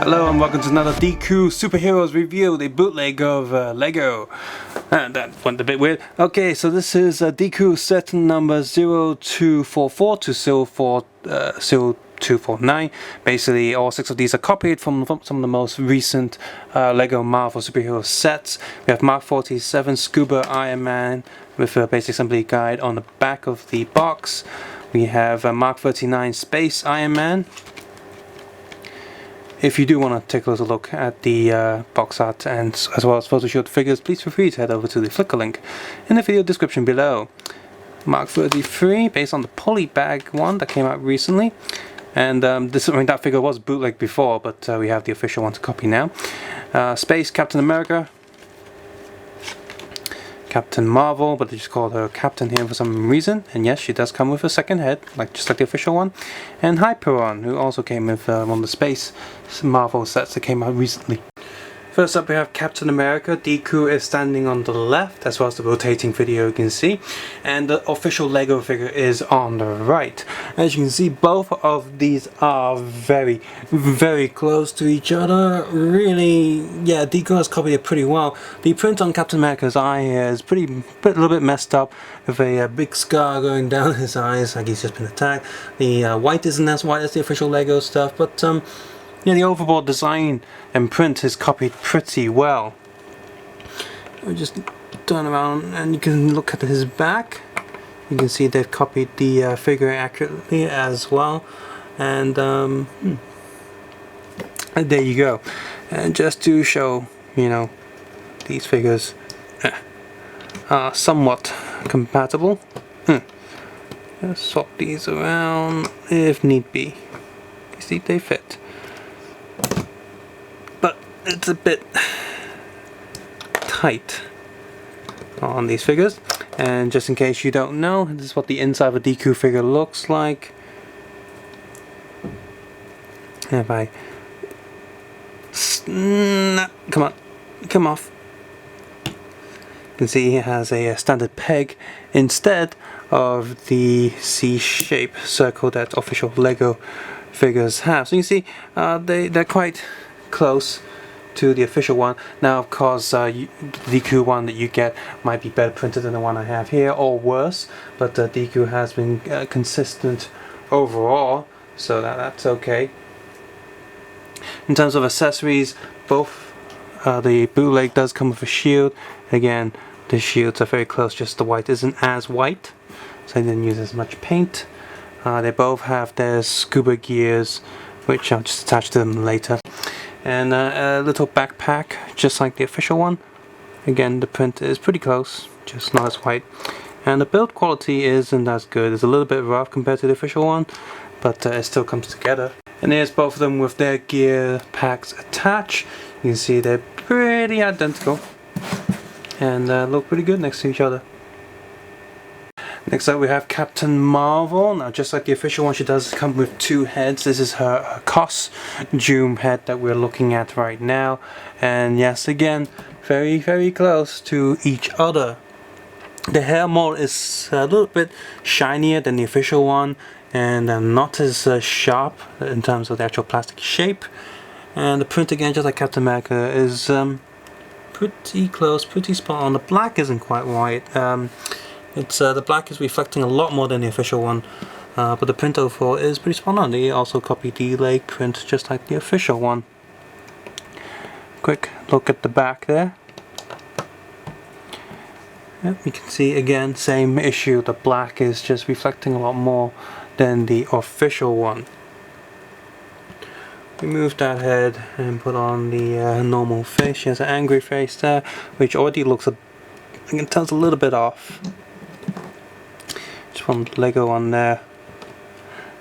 Hello and welcome to another DeCool Superheroes review, the bootleg of Lego. That went a bit weird. Okay, so this is DeCool set number 0244 to 0249. Basically, all 6 of these are copied from some of the most recent Lego Marvel superhero sets. We have Mark 47 Scuba Iron Man with a basic assembly guide on the back of the box. We have Mark 39 Space Iron Man. If you do want to take a closer look at the box art and as well as photoshoot figures, please feel free to head over to the Flickr link in the video description below. Mark 33, based on the poly bag one that came out recently, and that figure was bootleg before, but we have the official one to copy now. Space Captain America, Captain Marvel, but they just called her Captain here for some reason, and yes, she does come with a second head, just like the official one. And Hyperion, who also came with one of the Space Marvel sets that came out recently. First up we have Captain America. DeCool is standing on the left, as well as the rotating video you can see, and the official Lego figure is on the right. As you can see, both of these are very, very close to each other. Really, yeah, DeCool has copied it pretty well. The print on Captain America's eye here is a little bit messed up, with a big scar going down his eyes, like he's just been attacked. The white isn't as white as the official Lego stuff, but yeah, the overall design and print is copied pretty well. We just turn around and you can look at his back. You can see they've copied the figure accurately as well. And there you go. And just to show, you know, these figures are somewhat compatible. Just swap these around if need be. You see, they fit. It's a bit tight on these figures, and just in case you don't know, this is what the inside of a DeCool figure looks like. If I come off, you can see it has a standard peg instead of the C-shape circle that official Lego figures have. So you can see they're quite close to the official one. Now of course the DeCool one that you get might be better printed than the one I have here, or worse, but DeCool has been consistent overall, so that's okay. In terms of accessories, both the bootleg does come with a shield. Again, the shields are very close, just the white isn't as white, so I didn't use as much paint. They both have their scuba gears, which I'll just attach to them later. And a little backpack, just like the official one. Again, the print is pretty close, just not as white. And the build quality isn't as good. It's a little bit rough compared to the official one, but it still comes together. And here's both of them with their gear packs attached. You can see they're pretty identical and look pretty good next to each other. Next up we have Captain Marvel. Now just like the official one, she does come with 2 heads. This is her costume head that we're looking at right now. And yes, again, very, very close to each other. The hair mold is a little bit shinier than the official one, and not as sharp in terms of the actual plastic shape. And the print, again, just like Captain America, is pretty close, pretty spot on. The black isn't quite white. The black is reflecting a lot more than the official one, but the print overall is pretty spot on. They also copied the leg print just like the official one. Quick look at the back there. Yep, you can see again, same issue. The black is just reflecting a lot more than the official one. Remove that head and put on the normal face. She has an angry face there, which already looks I can tell it's a little bit off. Just one Lego on there.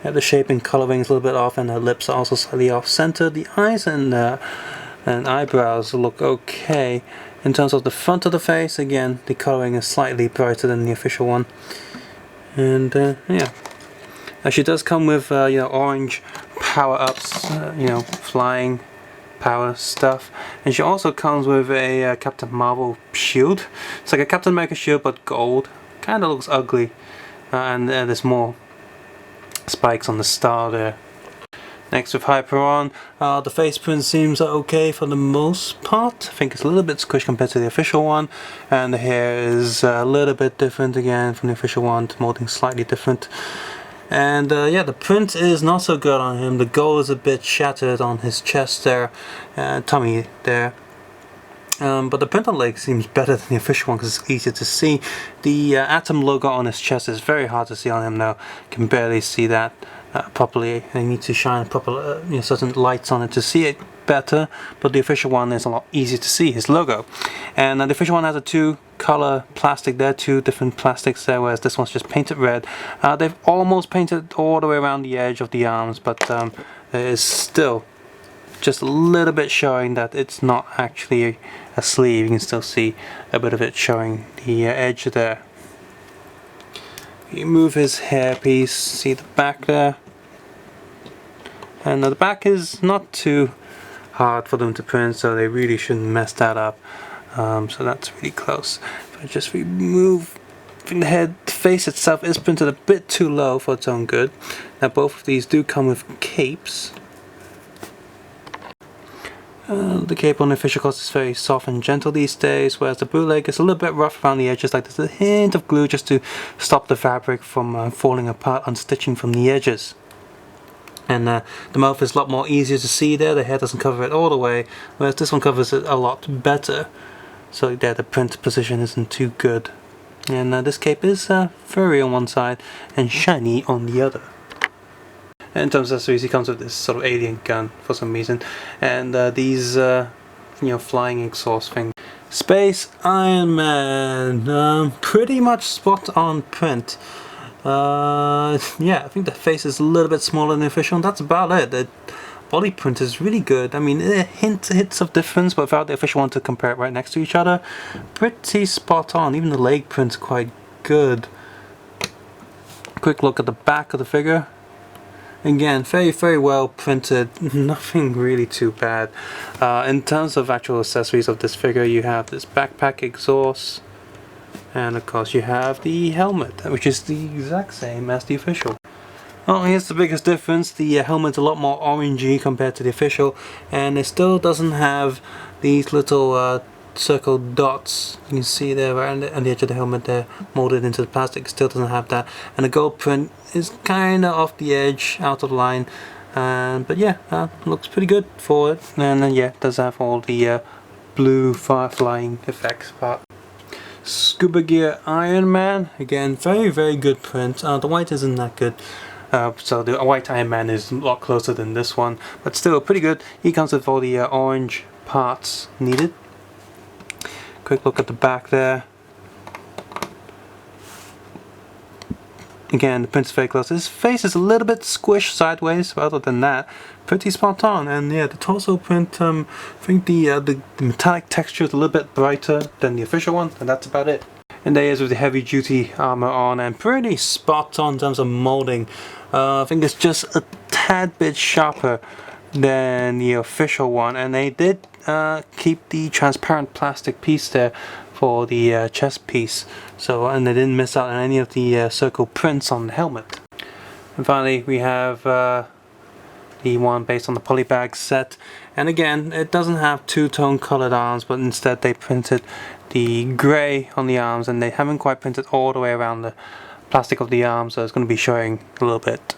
Yeah, the shape and coloring is a little bit off, and her lips are also slightly off center. The eyes and eyebrows look okay. In terms of the front of the face, again, the coloring is slightly brighter than the official one. And yeah, she does come with you know, orange power-ups, you know, flying power stuff, and she also comes with a Captain Marvel shield. It's like a Captain America shield but gold. Kind of looks ugly, and there's more spikes on the star there. Next with Hyperion, the face print seems okay for the most part. I think it's a little bit squished compared to the official one, and the hair is a little bit different again from the official one. The molding slightly different. And yeah, the print is not so good on him. The gold is a bit shattered on his chest there, tummy there. But the print on leg seems better than the official one because it's easier to see. The Atom logo on his chest is very hard to see on him now. You can barely see that properly. I need to shine proper, certain lights on it to see it better. But the official one is a lot easier to see, his logo. And the official one has a two-color plastic there, two different plastics there, whereas this one's just painted red. They've almost painted all the way around the edge of the arms, but there is still just a little bit showing that it's not actually a sleeve. You can still see a bit of it showing the edge there. You move his hairpiece, see the back there, and the back is not too hard for them to print, so they really shouldn't mess that up. So that's really close. If I just remove the head, the face itself is printed a bit too low for its own good. Now both of these do come with capes. The cape on the official cost is very soft and gentle these days, whereas the bootleg is a little bit rough around the edges, like there's a hint of glue just to stop the fabric from falling apart on stitching from the edges. And the mouth is a lot more easier to see there. The hair doesn't cover it all the way, whereas this one covers it a lot better. So there, the print position isn't too good. And this cape is furry on one side and shiny on the other. In terms of accessories, he comes with this sort of alien gun for some reason, and these flying exhaust thing. Space Iron Man, pretty much spot on print. Yeah, I think the face is a little bit smaller than the official, and that's about it. The body print is really good. I mean, there are hints of difference, but without the official one to compare it right next to each other, pretty spot on. Even the leg print's quite good. Quick look at the back of the figure. Again, very well printed, nothing really too bad. In terms of actual accessories of this figure, you have this backpack exhaust, and of course you have the helmet, which is the exact same as the official. Oh, here's the biggest difference. The helmet's a lot more orangey compared to the official, and it still doesn't have these little circle dots you can see there right on the edge of the helmet there, molded into the plastic. Still doesn't have that, and the gold print is kind of off the edge, out of line, but yeah, looks pretty good for it. And then yeah, it does have all the blue flying effects part. Scuba Gear Iron Man, again very good print. The white isn't that good, so the white Iron Man is a lot closer than this one, but still pretty good. He comes with all the orange parts needed. Quick look at the back there. Again, the print's very close. His face is a little bit squished sideways, but other than that, pretty spot on. And yeah, the torso print, I think the metallic texture is a little bit brighter than the official one, and that's about it. And there he is with the heavy duty armor on, and pretty spot on in terms of molding. I think it's just a tad bit sharper than the official one, and they did keep the transparent plastic piece there for the chest piece, so, and they didn't miss out on any of the circle prints on the helmet. And finally we have the one based on the polybag set, and again it doesn't have two-tone colored arms, but instead they printed the grey on the arms, and they haven't quite printed all the way around the plastic of the arm, so it's going to be showing a little bit.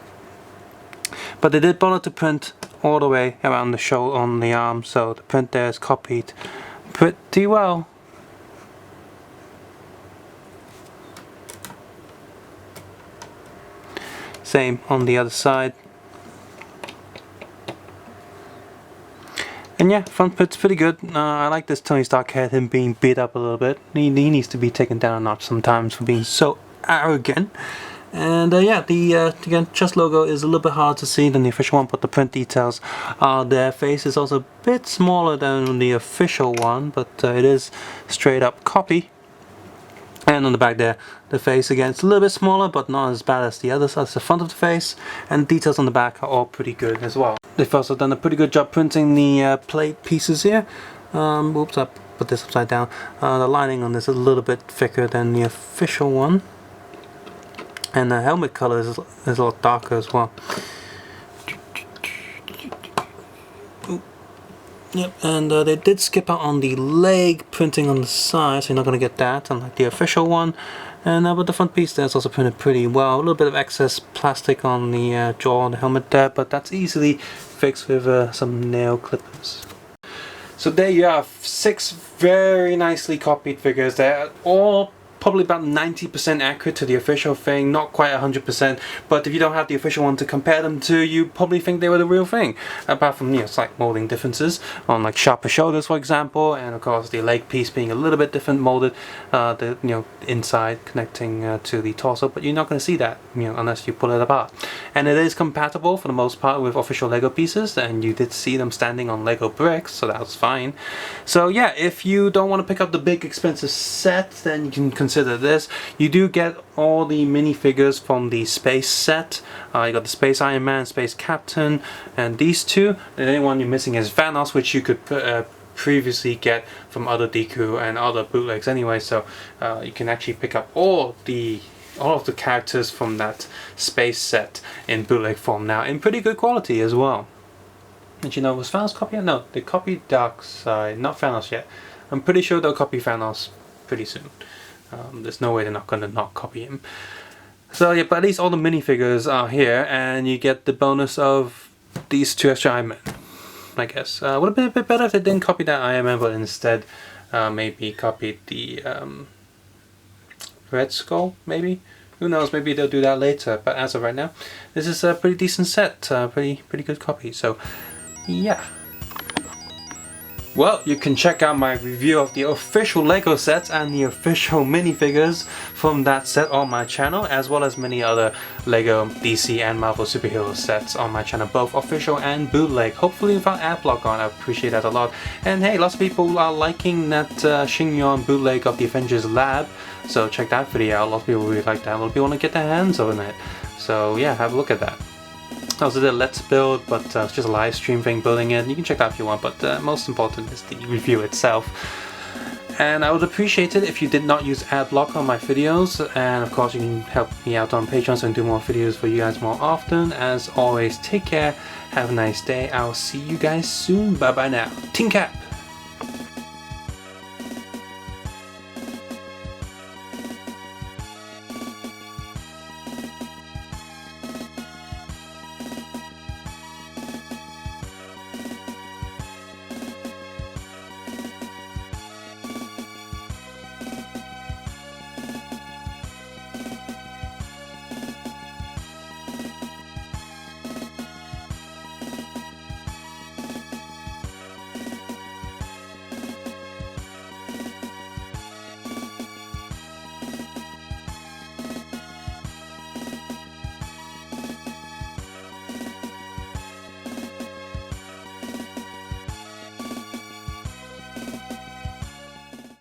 But they did bother to print all the way around the shoulder on the arm, so the print there is copied pretty well. Same on the other side. And yeah, front print's pretty good. I like this Tony Stark head, him being beat up a little bit. He needs to be taken down a notch sometimes for being so arrogant. And yeah, the again, chest logo is a little bit hard to see than the official one, but the print details are there. Face is also a bit smaller than the official one, but it is straight up copy. And on the back there, the face again, it's a little bit smaller, but not as bad as the other side. It's the front of the face, and details on the back are all pretty good as well. They've also done a pretty good job printing the plate pieces here. Oops, I put this upside down. The lining on this is a little bit thicker than the official one. And the helmet color is a lot darker as well. Yep, and they did skip out on the leg printing on the side, so you're not going to get that, unlike the official one. And but the front piece there is also printed pretty well. A little bit of excess plastic on the jaw and the helmet there, but that's easily fixed with some nail clippers. So there you have 6 very nicely copied figures. They're all probably about 90% accurate to the official thing, not quite 100%, but if you don't have the official one to compare them to, you probably think they were the real thing, apart from, you know, slight molding differences on like sharper shoulders, for example, and of course the leg piece being a little bit different molded, the, you know, inside connecting to the torso, but you're not going to see that, you know, unless you pull it apart. And it is compatible for the most part with official Lego pieces, and you did see them standing on Lego bricks, so that was fine. So yeah, if you don't want to pick up the big expensive set, then you can consider this. You do get all the minifigures from the space set. You got the Space Iron Man, Space Captain, and these two. The only one you're missing is Vanos, which you could previously get from other DeCool and other bootlegs anyway. So you can actually pick up all of the characters from that space set in bootleg form now, in pretty good quality as well. And you know, was Thanos copied? No, they copied Darkseid, not Thanos yet. I'm pretty sure they'll copy Thanos pretty soon. There's no way they're not going to not copy him. So yeah, but at least all the minifigures are here, and you get the bonus of these 2 extra Iron Man, I guess. Would have been a bit better if they didn't copy that Iron Man, but instead maybe copied the Red Skull, maybe? Who knows, maybe they'll do that later, but as of right now, this is a pretty decent set, pretty good copy, so yeah. Well, you can check out my review of the official Lego sets and the official minifigures from that set on my channel, as well as many other Lego, DC and Marvel superhero sets on my channel, both official and bootleg. Hopefully without adblock on, I appreciate that a lot. And hey, lots of people are liking that Shinyon bootleg of the Avengers Lab, so check that video out. Lots of people really like that. A lot of people want to get their hands on it. So yeah, have a look at that. I also did a Let's Build, but it's just a live stream thing building it. You can check that if you want, but most important is the review itself. And I would appreciate it if you did not use ad block on my videos, and of course you can help me out on Patreon so I can do more videos for you guys more often. As always, take care, have a nice day, I'll see you guys soon, bye bye now. Team Cap!